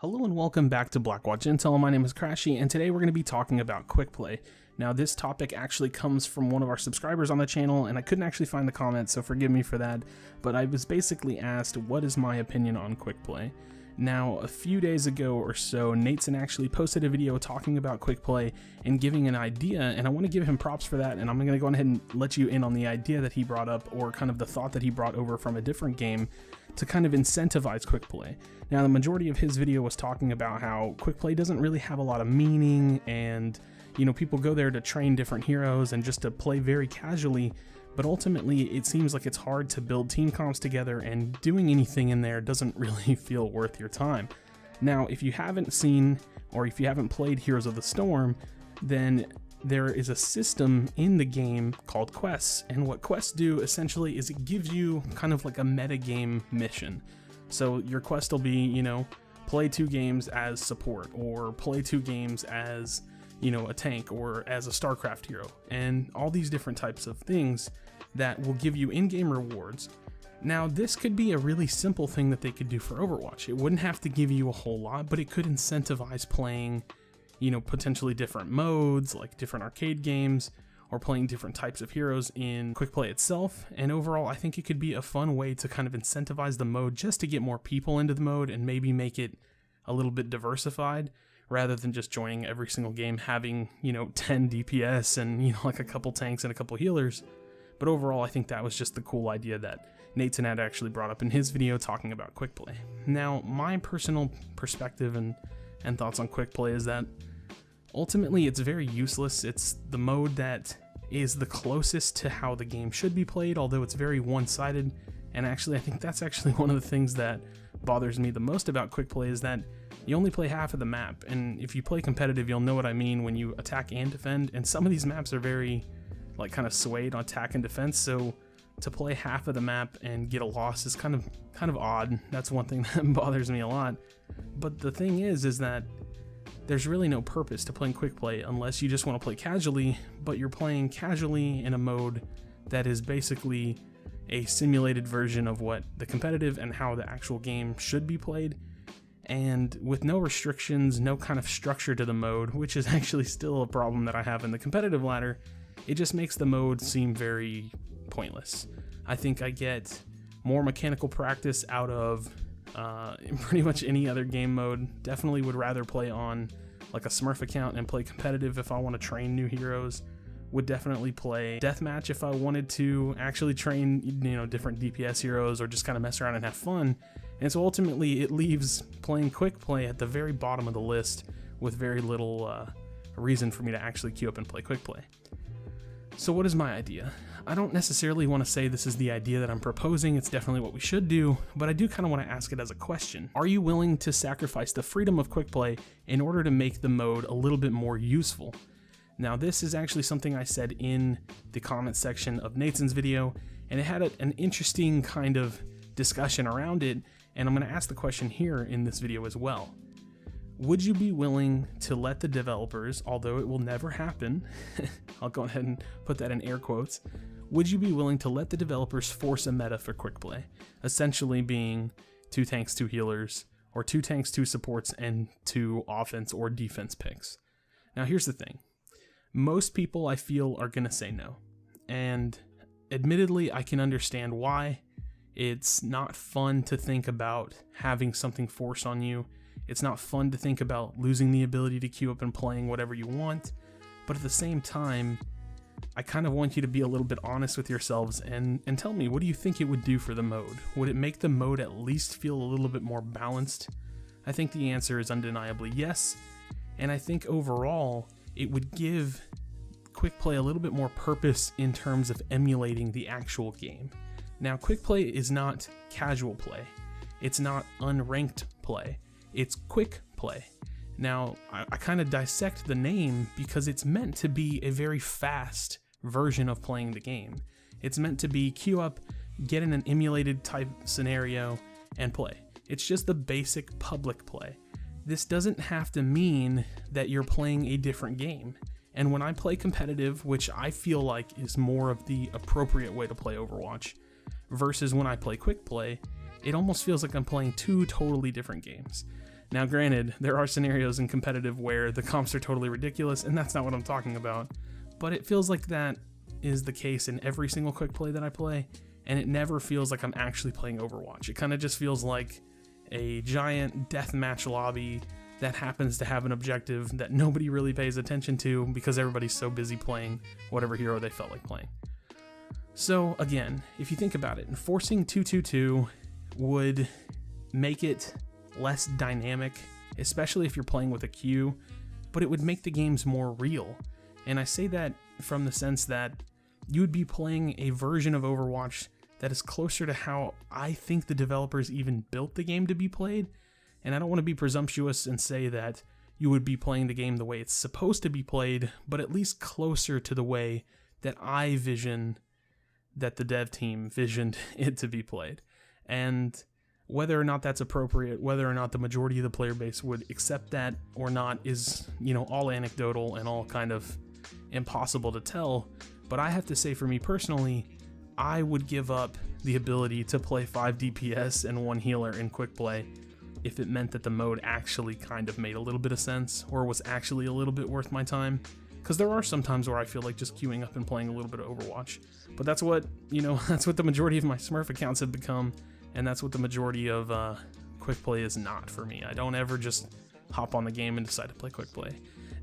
Hello and welcome back to Blackwatch Intel. My name is Crashy, and today we're going to be talking about Quickplay. Now, this topic actually comes from one of our subscribers on the channel, and I couldn't actually find the comment, so forgive me for that, but I was basically asked, what is my opinion on Quickplay? Now, a few days ago or so, Nateson actually posted a video talking about Quickplay and giving an idea, and I want to give him props for that, and I'm going to go ahead and let you in on the idea that he brought up, or kind of the thought that he brought over from a different game to kind of incentivize Quickplay. Now, the majority of his video was talking about how Quickplay doesn't really have a lot of meaning, and people go there to train different heroes and just to play very casually, but ultimately it seems like it's hard to build team comps together, and doing anything in there doesn't really feel worth your time. Now, if you haven't seen or if you haven't played Heroes of the Storm, then there is a system in the game called quests, and what quests do essentially is it gives you kind of like a metagame mission. So your quest will be, play 2 games as support, or play 2 games as, a tank, or as a StarCraft hero, and all these different types of things that will give you in-game rewards. Now, this could be a really simple thing that they could do for Overwatch. It wouldn't have to give you a whole lot, but it could incentivize playing, potentially different modes, like different arcade games, or playing different types of heroes in Quickplay itself. And overall, I think it could be a fun way to kind of incentivize the mode just to get more people into the mode and maybe make it a little bit diversified, rather than just joining every single game having, 10 DPS and, like a couple tanks and a couple healers. But overall, I think that was just the cool idea that Nateson had actually brought up in his video talking about Quickplay. Now, my personal perspective and thoughts on Quickplay is that ultimately it's very useless. It's the mode that is the closest to how the game should be played, although it's very one-sided. And actually, I think that's actually one of the things that bothers me the most about Quickplay, is that you only play half of the map. And if you play competitive, you'll know what I mean when you attack and defend. And some of these maps are very, kind of swayed on attack and defense. So to play half of the map and get a loss is kind of odd. That's one thing that bothers me a lot. But the thing is that there's really no purpose to playing Quickplay unless you just want to play casually, but you're playing casually in a mode that is basically a simulated version of what the competitive and how the actual game should be played, and with no restrictions, no kind of structure to the mode, which is actually still a problem that I have in the competitive ladder. It just makes the mode seem very pointless. I think I get more mechanical practice out of pretty much any other game mode. Definitely would rather play on like a Smurf account and play competitive if I want to train new heroes. Would definitely play deathmatch if I wanted to actually train, different DPS heroes, or just kind of mess around and have fun. And so ultimately it leaves playing Quickplay at the very bottom of the list with very little reason for me to actually queue up and play Quickplay. So what is my idea? I don't necessarily want to say this is the idea that I'm proposing, it's definitely what we should do, but I do kind of want to ask it as a question. Are you willing to sacrifice the freedom of Quickplay in order to make the mode a little bit more useful? Now, this is actually something I said in the comment section of Nateson's video, and it had an interesting kind of discussion around it, and I'm going to ask the question here in this video as well. Would you be willing to let the developers, although it will never happen, I'll go ahead and put that in air quotes, would you be willing to let the developers force a meta for Quickplay, essentially being 2 tanks, 2 healers, or 2 tanks, 2 supports, and 2 offense or defense picks? Now, here's the thing. Most people, I feel, are going to say no. And admittedly, I can understand why. It's not fun to think about having something forced on you. It's not fun to think about losing the ability to queue up and playing whatever you want. But at the same time, I kind of want you to be a little bit honest with yourselves and tell me, what do you think it would do for the mode? Would it make the mode at least feel a little bit more balanced? I think the answer is undeniably yes. And I think overall, it would give Quickplay a little bit more purpose in terms of emulating the actual game. Now, Quickplay is not casual play. It's not unranked play. It's quick play. Now, I kind of dissect the name because it's meant to be a very fast version of playing the game. It's meant to be queue up, get in an emulated type scenario, and play. It's just the basic public play. This doesn't have to mean that you're playing a different game. And when I play competitive, which I feel like is more of the appropriate way to play Overwatch, versus when I play Quickplay, it almost feels like I'm playing 2 totally different games. Now granted, there are scenarios in competitive where the comps are totally ridiculous, and that's not what I'm talking about, but it feels like that is the case in every single quick play that I play, and it never feels like I'm actually playing Overwatch. It kind of just feels like a giant deathmatch lobby that happens to have an objective that nobody really pays attention to because everybody's so busy playing whatever hero they felt like playing. So again, if you think about it, forcing 2-2-2 would make it less dynamic, especially if you're playing with a queue, but it would make the games more real. And I say that from the sense that you would be playing a version of Overwatch that is closer to how I think the developers even built the game to be played. And I don't want to be presumptuous and say that you would be playing the game the way it's supposed to be played, but at least closer to the way that I vision that the dev team visioned it to be played. And whether or not that's appropriate, whether or not the majority of the player base would accept that or not is, all anecdotal and all kind of impossible to tell. But I have to say, for me personally, I would give up the ability to play 5 DPS and 1 healer in quick play if it meant that the mode actually kind of made a little bit of sense or was actually a little bit worth my time. Because there are some times where I feel like just queuing up and playing a little bit of Overwatch. But that's what, that's what the majority of my Smurf accounts have become, and that's what the majority of quick play is not for me. I don't ever just hop on the game and decide to play quick play.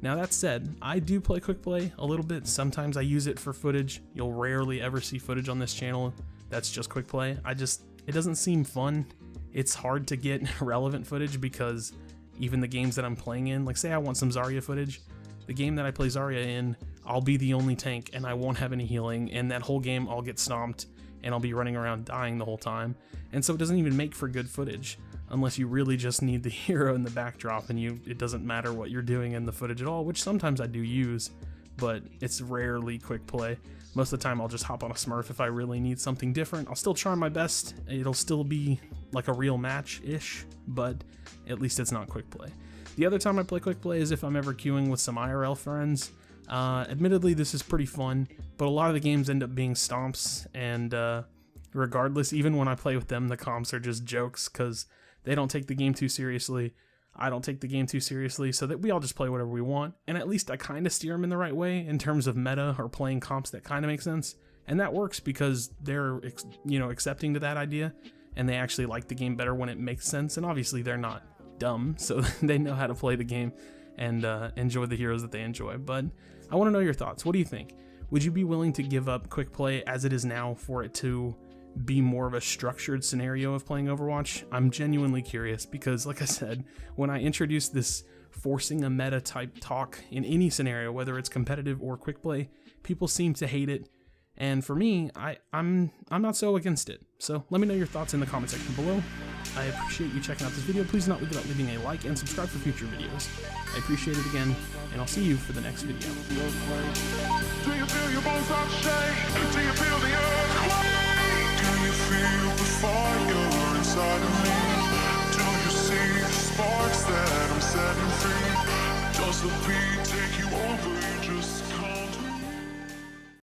Now that said, I do play quick play a little bit. Sometimes I use it for footage. You'll rarely ever see footage on this channel that's just quick play. It doesn't seem fun. It's hard to get relevant footage because even the games that I'm playing in, like say I want some Zarya footage, the game that I play Zarya in, I'll be the only tank and I won't have any healing, and that whole game I'll get stomped and I'll be running around dying the whole time. And so it doesn't even make for good footage unless you really just need the hero in the backdrop and it doesn't matter what you're doing in the footage at all, which sometimes I do use, but it's rarely quick play. Most of the time I'll just hop on a Smurf if I really need something different. I'll still try my best. It'll still be like a real match-ish, but at least it's not quick play. The other time I play quick play is if I'm ever queuing with some IRL friends. Admittedly, this is pretty fun, but a lot of the games end up being stomps, and regardless, even when I play with them, the comps are just jokes because they don't take the game too seriously. I don't take the game too seriously, so that we all just play whatever we want, and at least I kind of steer them in the right way in terms of meta or playing comps that kind of make sense, and that works because they're accepting to that idea, and they actually like the game better when it makes sense, and obviously they're not dumb, so they know how to play the game and enjoy the heroes that they enjoy. But I want to know your thoughts. What do you think? Would you be willing to give up quick play as it is now for it to be more of a structured scenario of playing Overwatch? I'm genuinely curious because, like I said, when I introduced this forcing a meta type talk in any scenario, whether it's competitive or quick play, people seem to hate it. And for me, I'm not so against it. So let me know your thoughts in the comment section below. I appreciate you checking out this video. Please do not without leaving a like and subscribe for future videos. I appreciate it again, and I'll see you for the next video. Do you feel your bones start to shake? Do you feel the earthquake? Do you feel